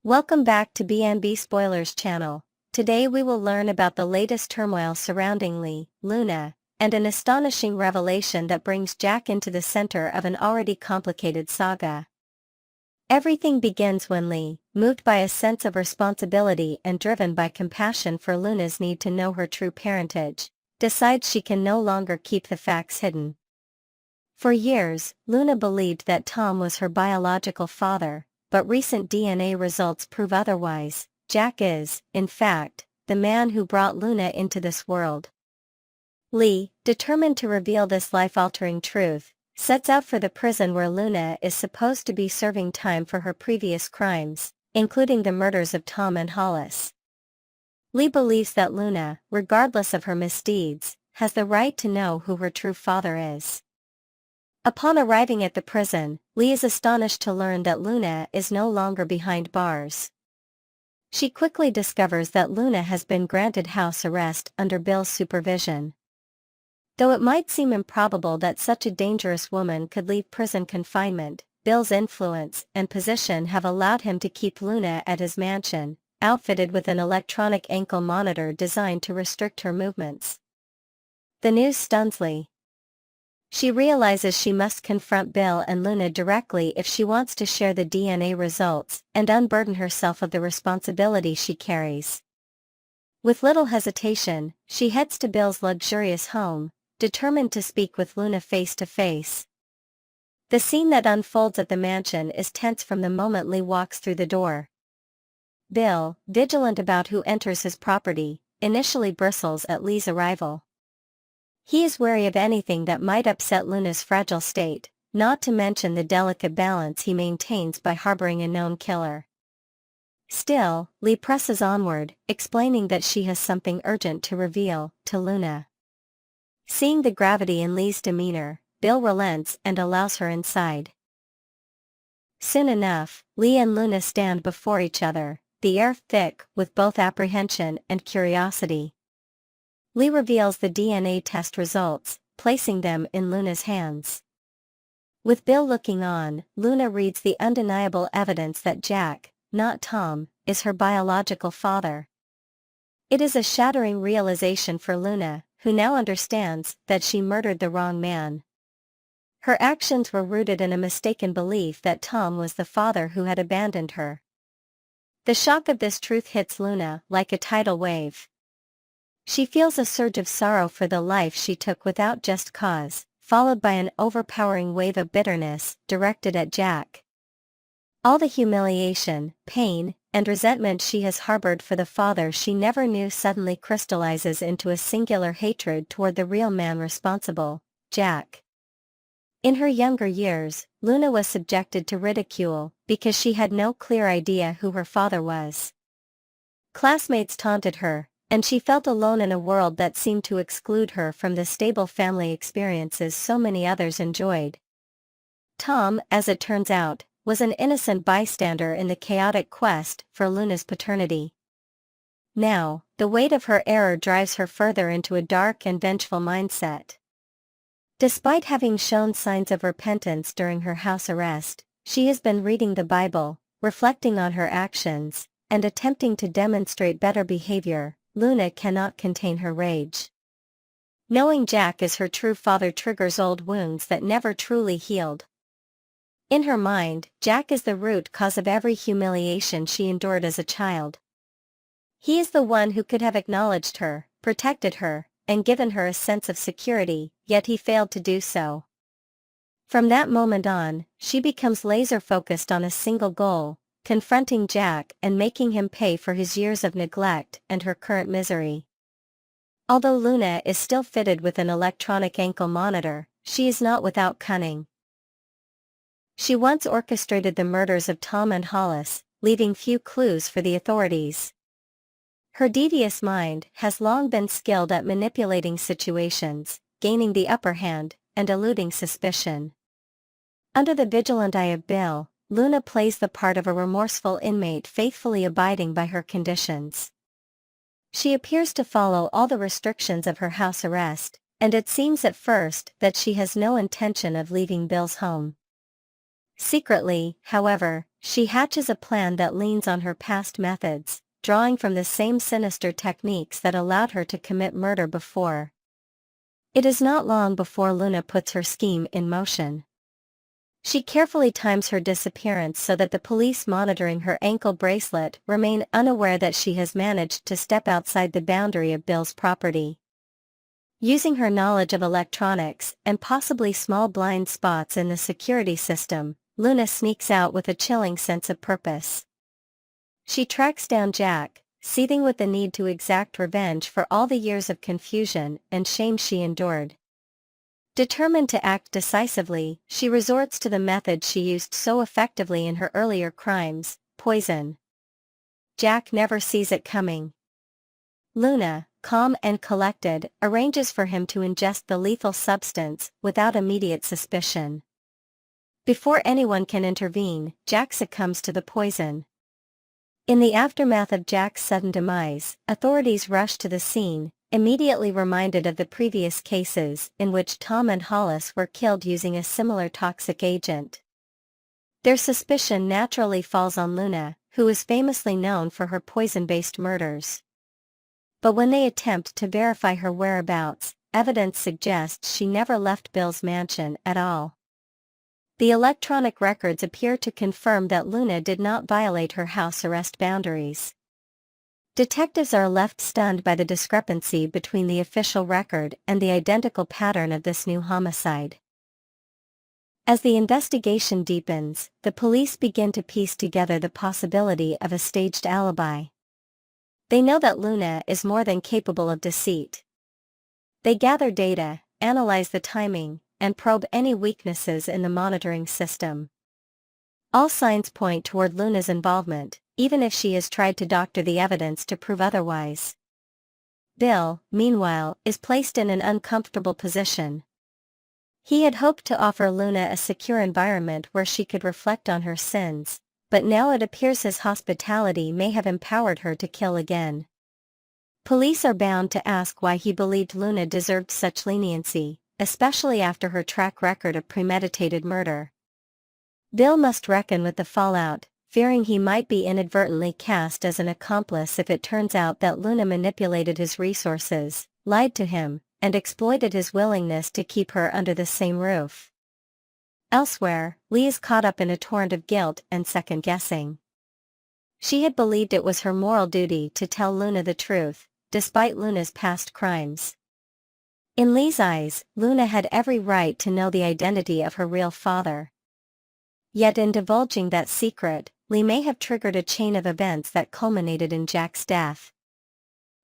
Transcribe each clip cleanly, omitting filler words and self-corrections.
Welcome back to BNB Spoilers channel. Today we will learn about the latest turmoil surrounding Lee, Luna, and an astonishing revelation that brings Jack into the center of an already complicated saga. Everything begins when Lee, moved by a sense of responsibility and driven by compassion for Luna's need to know her true parentage, decides she can no longer keep the facts hidden. For years, Luna believed that Tom was her biological father, but recent DNA results prove otherwise. Jack is, in fact, the man who brought Luna into this world. Lee, determined to reveal this life-altering truth, sets out for the prison where Luna is supposed to be serving time for her previous crimes, including the murders of Tom and Hollis. Lee believes that Luna, regardless of her misdeeds, has the right to know who her true father is. Upon arriving at the prison, Lee is astonished to learn that Luna is no longer behind bars. She quickly discovers that Luna has been granted house arrest under Bill's supervision. Though it might seem improbable that such a dangerous woman could leave prison confinement, Bill's influence and position have allowed him to keep Luna at his mansion, outfitted with an electronic ankle monitor designed to restrict her movements. The news stuns Lee. She realizes she must confront Bill and Luna directly if she wants to share the DNA results and unburden herself of the responsibility she carries. With little hesitation, she heads to Bill's luxurious home, determined to speak with Luna face to face. The scene that unfolds at the mansion is tense from the moment Lee walks through the door. Bill, vigilant about who enters his property, initially bristles at Lee's arrival. He is wary of anything that might upset Luna's fragile state, not to mention the delicate balance he maintains by harboring a known killer. Still, Lee presses onward, explaining that she has something urgent to reveal to Luna. Seeing the gravity in Lee's demeanor, Bill relents and allows her inside. Soon enough, Lee and Luna stand before each other, the air thick with both apprehension and curiosity. Lee reveals the DNA test results, placing them in Luna's hands. With Bill looking on, Luna reads the undeniable evidence that Jack, not Tom, is her biological father. It is a shattering realization for Luna, who now understands that she murdered the wrong man. Her actions were rooted in a mistaken belief that Tom was the father who had abandoned her. The shock of this truth hits Luna like a tidal wave. She feels a surge of sorrow for the life she took without just cause, followed by an overpowering wave of bitterness directed at Jack. All the humiliation, pain, and resentment she has harbored for the father she never knew suddenly crystallizes into a singular hatred toward the real man responsible, Jack. In her younger years, Luna was subjected to ridicule because she had no clear idea who her father was. Classmates taunted her, and she felt alone in a world that seemed to exclude her from the stable family experiences so many others enjoyed. Tom, as it turns out, was an innocent bystander in the chaotic quest for Luna's paternity. Now, the weight of her error drives her further into a dark and vengeful mindset. Despite having shown signs of repentance during her house arrest, she has been reading the Bible, reflecting on her actions, and attempting to demonstrate better behavior. Luna cannot contain her rage. Knowing Jack is her true father triggers old wounds that never truly healed. In her mind, Jack is the root cause of every humiliation she endured as a child. He is the one who could have acknowledged her, protected her, and given her a sense of security, yet he failed to do so. From that moment on, she becomes laser-focused on a single goal: confronting Jack and making him pay for his years of neglect and her current misery. Although Luna is still fitted with an electronic ankle monitor, she is not without cunning. She once orchestrated the murders of Tom and Hollis, leaving few clues for the authorities. Her devious mind has long been skilled at manipulating situations, gaining the upper hand, and eluding suspicion. Under the vigilant eye of Bill, Luna plays the part of a remorseful inmate faithfully abiding by her conditions. She appears to follow all the restrictions of her house arrest, and it seems at first that she has no intention of leaving Bill's home. Secretly, however, she hatches a plan that leans on her past methods, drawing from the same sinister techniques that allowed her to commit murder before. It is not long before Luna puts her scheme in motion. She carefully times her disappearance so that the police monitoring her ankle bracelet remain unaware that she has managed to step outside the boundary of Bill's property. Using her knowledge of electronics and possibly small blind spots in the security system, Luna sneaks out with a chilling sense of purpose. She tracks down Jack, seething with the need to exact revenge for all the years of confusion and shame she endured. Determined to act decisively, she resorts to the method she used so effectively in her earlier crimes: poison. Jack never sees it coming. Luna, calm and collected, arranges for him to ingest the lethal substance without immediate suspicion. Before anyone can intervene, Jack succumbs to the poison. In the aftermath of Jack's sudden demise, authorities rush to the scene, immediately reminded of the previous cases in which Tom and Hollis were killed using a similar toxic agent. Their suspicion naturally falls on Luna, who is famously known for her poison-based murders. But when they attempt to verify her whereabouts, evidence suggests she never left Bill's mansion at all. The electronic records appear to confirm that Luna did not violate her house arrest boundaries. Detectives are left stunned by the discrepancy between the official record and the identical pattern of this new homicide. As the investigation deepens, the police begin to piece together the possibility of a staged alibi. They know that Luna is more than capable of deceit. They gather data, analyze the timing, and probe any weaknesses in the monitoring system. All signs point toward Luna's involvement, even if she has tried to doctor the evidence to prove otherwise. Bill, meanwhile, is placed in an uncomfortable position. He had hoped to offer Luna a secure environment where she could reflect on her sins, but now it appears his hospitality may have empowered her to kill again. Police are bound to ask why he believed Luna deserved such leniency, especially after her track record of premeditated murder. Bill must reckon with the fallout, fearing he might be inadvertently cast as an accomplice if it turns out that Luna manipulated his resources, lied to him, and exploited his willingness to keep her under the same roof. Elsewhere, Lee is caught up in a torrent of guilt and second-guessing. She had believed it was her moral duty to tell Luna the truth, despite Luna's past crimes. In Lee's eyes, Luna had every right to know the identity of her real father. Yet in divulging that secret, Lee may have triggered a chain of events that culminated in Jack's death.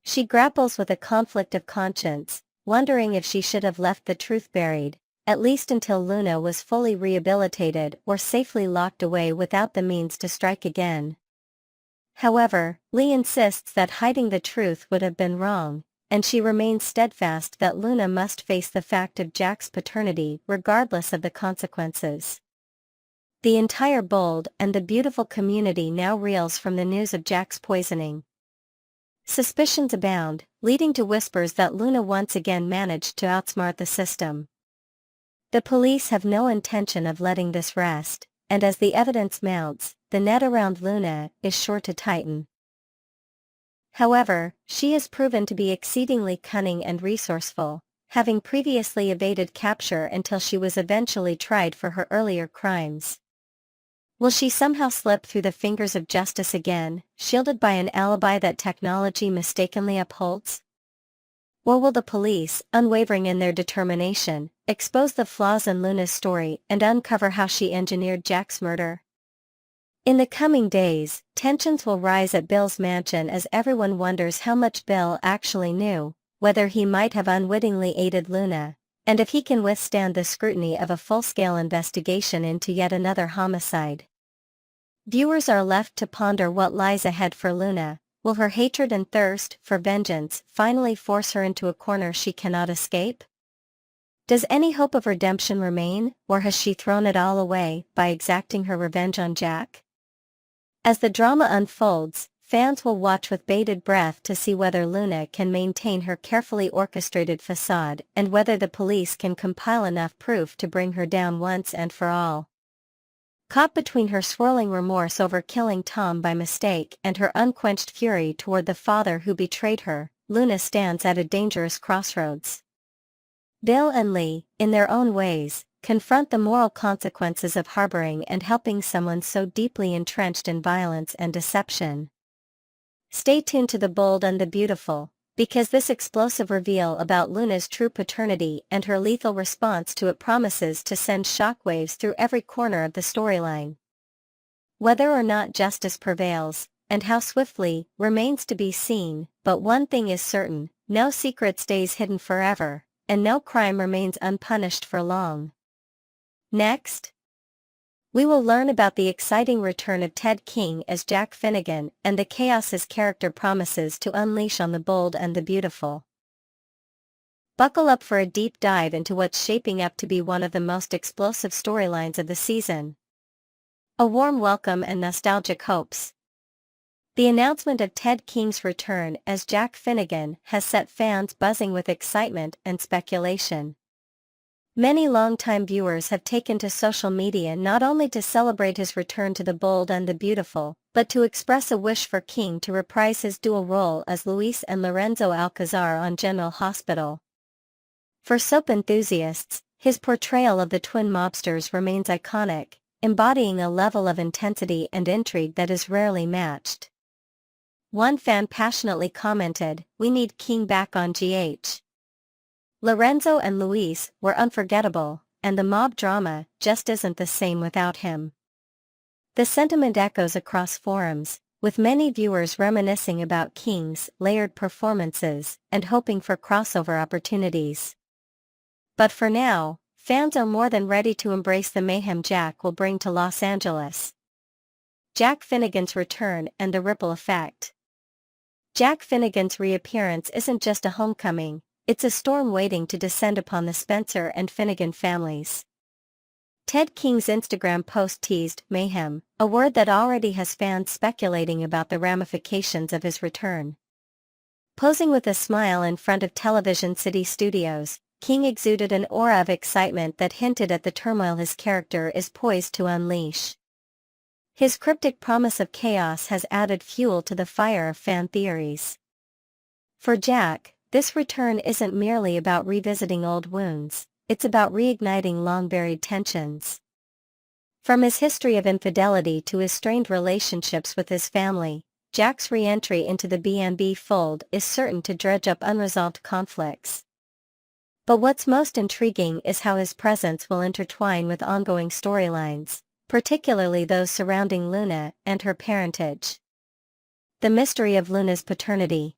She grapples with a conflict of conscience, wondering if she should have left the truth buried, at least until Luna was fully rehabilitated or safely locked away without the means to strike again. However, Lee insists that hiding the truth would have been wrong, and she remains steadfast that Luna must face the fact of Jack's paternity regardless of the consequences. The entire Bold and the beautiful community now reels from the news of Jack's poisoning. Suspicions abound, leading to whispers that Luna once again managed to outsmart the system. The police have no intention of letting this rest, and as the evidence mounts, the net around Luna is sure to tighten. However, she has proven to be exceedingly cunning and resourceful, having previously evaded capture until she was eventually tried for her earlier crimes. Will she somehow slip through the fingers of justice again, shielded by an alibi that technology mistakenly upholds? Or will the police, unwavering in their determination, expose the flaws in Luna's story and uncover how she engineered Jack's murder? In the coming days, tensions will rise at Bill's mansion as everyone wonders how much Bill actually knew, whether he might have unwittingly aided Luna, and if he can withstand the scrutiny of a full-scale investigation into yet another homicide. Viewers are left to ponder what lies ahead for Luna. Will her hatred and thirst for vengeance finally force her into a corner she cannot escape? Does any hope of redemption remain, or has she thrown it all away by exacting her revenge on Jack? As the drama unfolds, fans will watch with bated breath to see whether Luna can maintain her carefully orchestrated facade and whether the police can compile enough proof to bring her down once and for all. Caught between her swirling remorse over killing Tom by mistake and her unquenched fury toward the father who betrayed her, Luna stands at a dangerous crossroads. Bill and Lee, in their own ways, confront the moral consequences of harboring and helping someone so deeply entrenched in violence and deception. Stay tuned to The Bold and the Beautiful, because this explosive reveal about Luna's true paternity and her lethal response to it promises to send shockwaves through every corner of the storyline. Whether or not justice prevails, and how swiftly, remains to be seen, but one thing is certain: no secret stays hidden forever, and no crime remains unpunished for long. Next, we will learn about the exciting return of Ted King as Jack Finnegan and the chaos his character promises to unleash on The Bold and the Beautiful. Buckle up for a deep dive into what's shaping up to be one of the most explosive storylines of the season. A warm welcome and nostalgic hopes. The announcement of Ted King's return as Jack Finnegan has set fans buzzing with excitement and speculation. Many longtime viewers have taken to social media not only to celebrate his return to The Bold and the Beautiful, but to express a wish for King to reprise his dual role as Luis and Lorenzo Alcazar on General Hospital. For soap enthusiasts, his portrayal of the twin mobsters remains iconic, embodying a level of intensity and intrigue that is rarely matched. One fan passionately commented, "We need King back on GH." Lorenzo and Luis were unforgettable, and the mob drama just isn't the same without him. The sentiment echoes across forums, with many viewers reminiscing about King's layered performances and hoping for crossover opportunities. But for now, fans are more than ready to embrace the mayhem Jack will bring to Los Angeles. Jack Finnegan's return and the ripple effect. Jack Finnegan's reappearance isn't just a homecoming, it's a storm waiting to descend upon the Spencer and Finnegan families. Ted King's Instagram post teased mayhem, a word that already has fans speculating about the ramifications of his return. Posing with a smile in front of Television City Studios, King exuded an aura of excitement that hinted at the turmoil his character is poised to unleash. His cryptic promise of chaos has added fuel to the fire of fan theories. For Jack, this return isn't merely about revisiting old wounds, it's about reigniting long-buried tensions. From his history of infidelity to his strained relationships with his family, Jack's re-entry into the B&B fold is certain to dredge up unresolved conflicts. But what's most intriguing is how his presence will intertwine with ongoing storylines, particularly those surrounding Luna and her parentage. The mystery of Luna's paternity.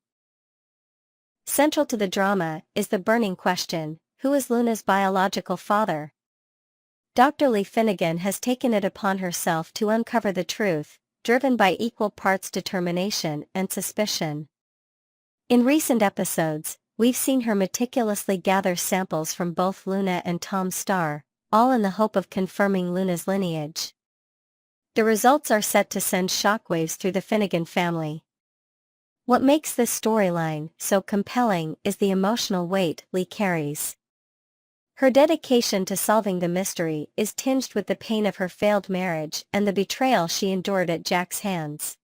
Central to the drama is the burning question: who is Luna's biological father? Dr. Lee Finnegan has taken it upon herself to uncover the truth, driven by equal parts determination and suspicion. In recent episodes, we've seen her meticulously gather samples from both Luna and Tom Starr, all in the hope of confirming Luna's lineage. The results are set to send shockwaves through the Finnegan family. What makes this storyline so compelling is the emotional weight Lee carries. Her dedication to solving the mystery is tinged with the pain of her failed marriage and the betrayal she endured at Jack's hands.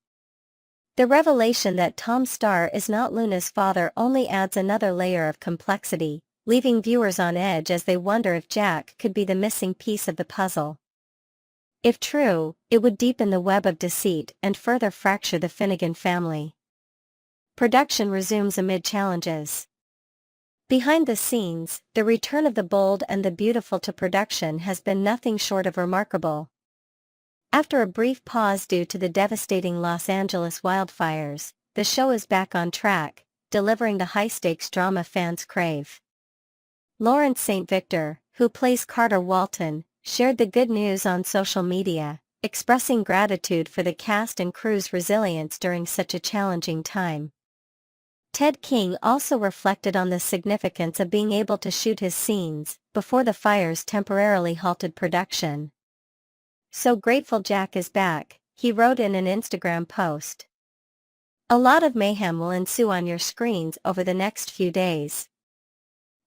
The revelation that Tom Starr is not Luna's father only adds another layer of complexity, leaving viewers on edge as they wonder if Jack could be the missing piece of the puzzle. If true, it would deepen the web of deceit and further fracture the Finnegan family. Production resumes amid challenges. Behind the scenes, the return of The Bold and the Beautiful to production has been nothing short of remarkable. After a brief pause due to the devastating Los Angeles wildfires, the show is back on track, delivering the high-stakes drama fans crave. Lawrence St. Victor, who plays Carter Walton, shared the good news on social media, expressing gratitude for the cast and crew's resilience during such a challenging time. Ted King also reflected on the significance of being able to shoot his scenes before the fires temporarily halted production. "So grateful Jack is back," he wrote in an Instagram post. "A lot of mayhem will ensue on your screens over the next few days.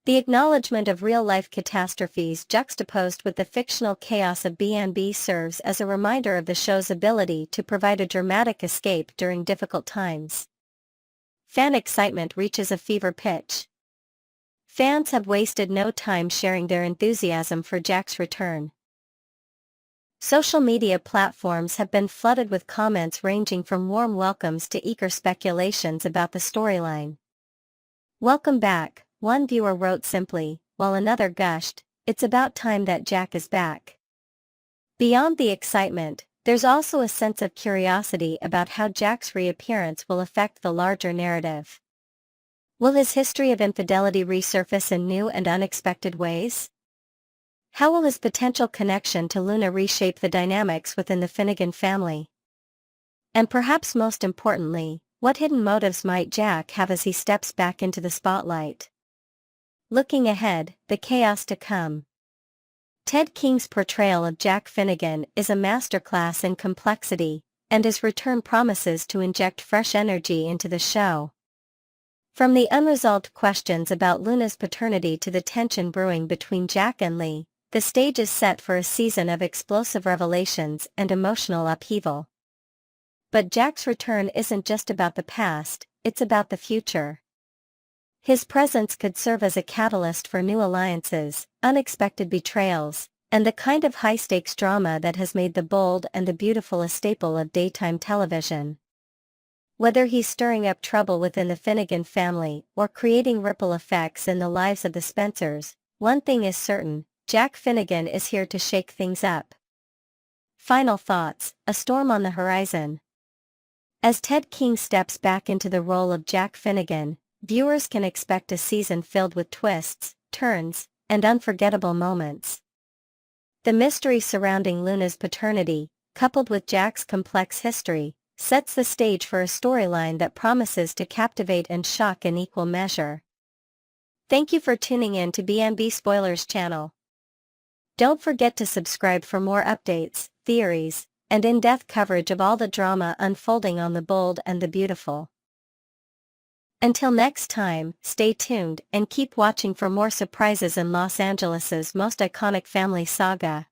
The acknowledgement of real-life catastrophes juxtaposed with the fictional chaos of B&B serves as a reminder of the show's ability to provide a dramatic escape during difficult times. Fan excitement reaches a fever pitch. Fans have wasted no time sharing their enthusiasm for Jack's return. Social media platforms have been flooded with comments ranging from warm welcomes to eager speculations about the storyline. "Welcome back," one viewer wrote simply, while another gushed, "It's about time that Jack is back." Beyond the excitement, there's also a sense of curiosity about how Jack's reappearance will affect the larger narrative. Will his history of infidelity resurface in new and unexpected ways? How will his potential connection to Luna reshape the dynamics within the Finnegan family? And perhaps most importantly, what hidden motives might Jack have as he steps back into the spotlight? Looking ahead, the chaos to come. Ted King's portrayal of Jack Finnegan is a masterclass in complexity, and his return promises to inject fresh energy into the show. From the unresolved questions about Luna's paternity to the tension brewing between Jack and Lee, the stage is set for a season of explosive revelations and emotional upheaval. But Jack's return isn't just about the past, it's about the future. His presence could serve as a catalyst for new alliances, unexpected betrayals, and the kind of high-stakes drama that has made The Bold and the Beautiful a staple of daytime television. Whether he's stirring up trouble within the Finnegan family or creating ripple effects in the lives of the Spencers, one thing is certain: Jack Finnegan is here to shake things up. Final thoughts: a storm on the horizon. As Ted King steps back into the role of Jack Finnegan, viewers can expect a season filled with twists, turns, and unforgettable moments. The mystery surrounding Luna's paternity, coupled with Jack's complex history, sets the stage for a storyline that promises to captivate and shock in equal measure. Thank you for tuning in to B&B Spoilers channel. Don't forget to subscribe for more updates, theories, and in-depth coverage of all the drama unfolding on The Bold and the Beautiful. Until next time, stay tuned and keep watching for more surprises in Los Angeles' most iconic family saga.